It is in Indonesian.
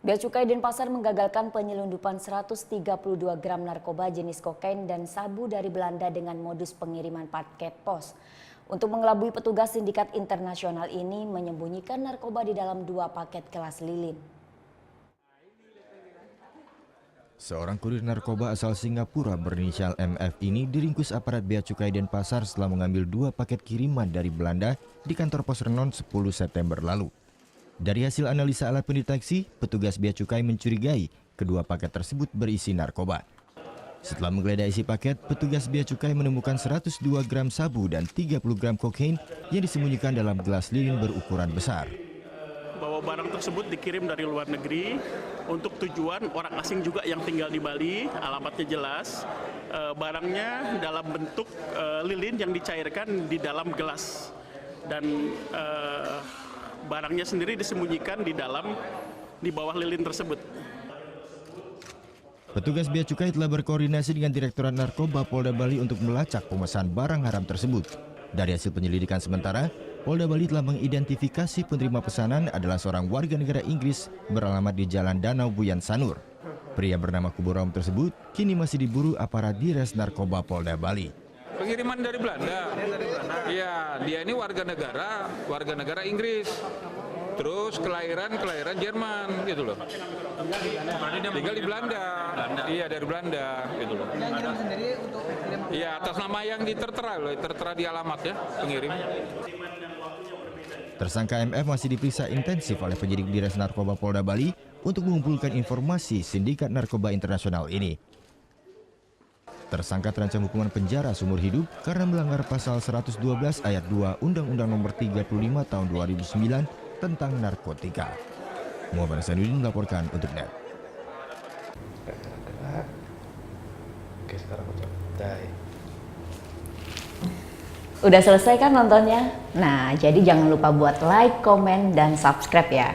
Bea Cukai Denpasar menggagalkan penyelundupan 132 gram narkoba jenis kokain dan sabu dari Belanda dengan modus pengiriman paket pos. Untuk mengelabui petugas sindikat internasional ini menyembunyikan narkoba di dalam 2 paket kelas lilin. Seorang kurir narkoba asal Singapura berinisial MF ini diringkus aparat Bea Cukai Denpasar setelah mengambil 2 paket kiriman dari Belanda di kantor pos Renon 10 September lalu. Dari hasil analisa alat pendeteksi, petugas Bea Cukai mencurigai kedua paket tersebut berisi narkoba. Setelah menggeledah isi paket, petugas Bea Cukai menemukan 102 gram sabu dan 30 gram kokain yang disembunyikan dalam gelas lilin berukuran besar. Bahwa barang tersebut dikirim dari luar negeri untuk tujuan orang asing juga yang tinggal di Bali, alamatnya jelas. Barangnya dalam bentuk lilin yang dicairkan di dalam gelas dan barangnya sendiri disembunyikan di bawah lilin tersebut. Petugas Bea Cukai telah berkoordinasi dengan Direktorat Narkoba Polda Bali untuk melacak pemesan barang haram tersebut. Dari hasil penyelidikan sementara, Polda Bali telah mengidentifikasi penerima pesanan adalah seorang warga negara Inggris beralamat di Jalan Danau Buyan Sanur. Pria bernama Kuburom tersebut kini masih diburu aparat Dires Narkoba Polda Bali. Pengiriman dari Belanda. Iya, dia ini warga negara Inggris. Terus kelahiran Jerman gitu loh. Tinggal di Belanda. Iya, dari Belanda gitu loh. Iya, atas nama yang tertera di alamat ya, pengirim. Tersangka MF masih diperiksa intensif oleh penyidik Dires Narkoba Polda Bali untuk mengumpulkan informasi sindikat narkoba internasional ini. Tersangka terancam hukuman penjara seumur hidup karena melanggar pasal 112 ayat 2 Undang-Undang Nomor 35 Tahun 2009 tentang narkotika. Muhammad Hasanuddin melaporkan untuk NET. Oke, sekarang Udah selesai kan nontonnya? Nah, jadi jangan lupa buat like, komen, dan subscribe ya.